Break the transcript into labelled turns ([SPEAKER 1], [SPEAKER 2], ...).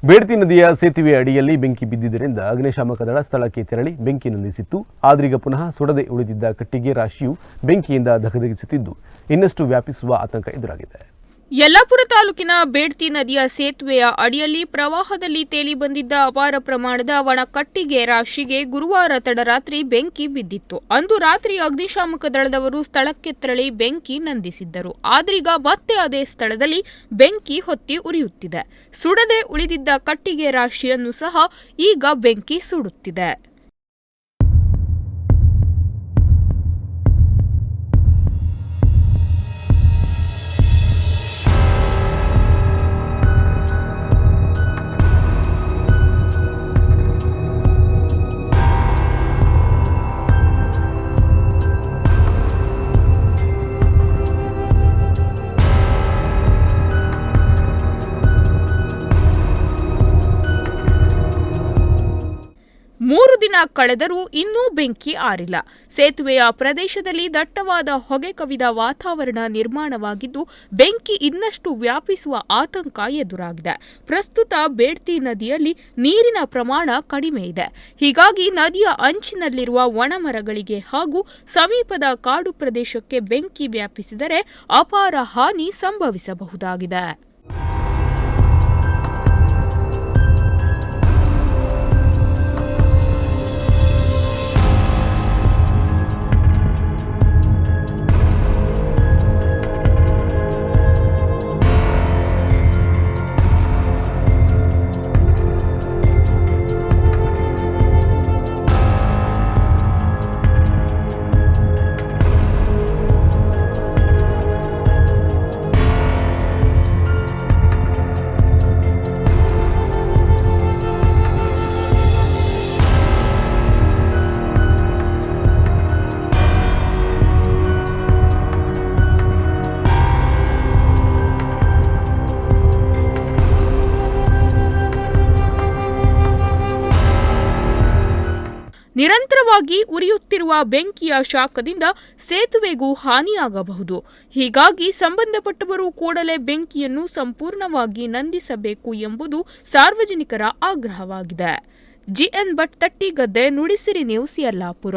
[SPEAKER 1] ಬೇಡ್ತಿ ನದಿಯ ಸೇತುವೆ ಅಡಿಯಲ್ಲಿ ಬೆಂಕಿ ಬಿದ್ದಿದ್ದರಿಂದ ಅಗ್ನಿಶಾಮಕ ದಳ ಸ್ಥಳಕ್ಕೆ ತೆರಳಿ ಬೆಂಕಿ ನಂದಿಸಿತ್ತು. ಆದ್ರೀಗ ಪುನಃ ಸುಡದೆ ಉಳಿದಿದ್ದ ಕಟ್ಟಿಗೆ ರಾಶಿಯು ಬೆಂಕಿಯಿಂದ ಧಗಧಗಿಸುತ್ತಿದ್ದು ಇನ್ನಷ್ಟು ವ್ಯಾಪಿಸುವ ಆತಂಕ ಎದುರಾಗಿದೆ.
[SPEAKER 2] ಯಲ್ಲಾಪುರ ತಾಲೂಕಿನ ಬೇಡ್ತಿ ನದಿಯ ಸೇತುವೆಯ ಅಡಿಯಲ್ಲಿ ಪ್ರವಾಹದಲ್ಲಿ ತೇಲಿ ಬಂದಿದ್ದ ಅಪಾರ ಪ್ರಮಾಣದ ಒಣ ಕಟ್ಟಿಗೆ ರಾಶಿಗೆ ಗುರುವಾರ ತಡರಾತ್ರಿ ಬೆಂಕಿ ಬಿದ್ದಿತ್ತು. ಅಂದು ರಾತ್ರಿ ಅಗ್ನಿಶಾಮಕ ದಳದವರು ಸ್ಥಳಕ್ಕೆ ತೆರಳಿ ಬೆಂಕಿ ನಂದಿಸಿದ್ದರು. ಆದ್ರೀಗ ಮತ್ತೆ ಅದೇ ಸ್ಥಳದಲ್ಲಿ ಬೆಂಕಿ ಹೊತ್ತಿ ಉರಿಯುತ್ತಿದೆ. ಸುಡದೆ ಉಳಿದಿದ್ದ ಕಟ್ಟಿಗೆ ರಾಶಿಯನ್ನು ಸಹ ಈಗ ಬೆಂಕಿ ಸುಡುತ್ತಿದೆ. ಮೂರು ದಿನ ಕಳೆದರೂ ಇನ್ನೂ ಬೆಂಕಿ ಆರಿಲ್ಲ. ಸೇತುವೆಯ ಪ್ರದೇಶದಲ್ಲಿ ದಟ್ಟವಾದ ಹೊಗೆ ಕವಿದ ವಾತಾವರಣ ನಿರ್ಮಾಣವಾಗಿದ್ದು ಬೆಂಕಿ ಇನ್ನಷ್ಟು ವ್ಯಾಪಿಸುವ ಆತಂಕ ಎದುರಾಗಿದೆ. ಪ್ರಸ್ತುತ ಬೇಡ್ತಿ ನದಿಯಲ್ಲಿ ನೀರಿನ ಪ್ರಮಾಣ ಕಡಿಮೆ ಇದೆ. ಹೀಗಾಗಿ ನದಿಯ ಅಂಚಿನಲ್ಲಿರುವ ಒಣಮರಗಳಿಗೆ ಹಾಗೂ ಸಮೀಪದ ಕಾಡು ಪ್ರದೇಶಕ್ಕೆ ಬೆಂಕಿ ವ್ಯಾಪಿಸಿದರೆ ಅಪಾರ ಹಾನಿ ಸಂಭವಿಸಬಹುದಾಗಿದೆ. ನಿರಂತರವಾಗಿ ಉರಿಯುತ್ತಿರುವ ಬೆಂಕಿಯ ಶಾಖದಿಂದ ಸೇತುವೆಗೂ ಹಾನಿಯಾಗಬಹುದು. ಹೀಗಾಗಿ ಸಂಬಂಧಪಟ್ಟವರು ಕೂಡಲೇ ಬೆಂಕಿಯನ್ನು ಸಂಪೂರ್ಣವಾಗಿ ನಂದಿಸಬೇಕು ಎಂಬುದು ಸಾರ್ವಜನಿಕರ ಆಗ್ರಹವಾಗಿದೆ. GN Bhat, Tattigadde, Nudisiri news, Yellapur.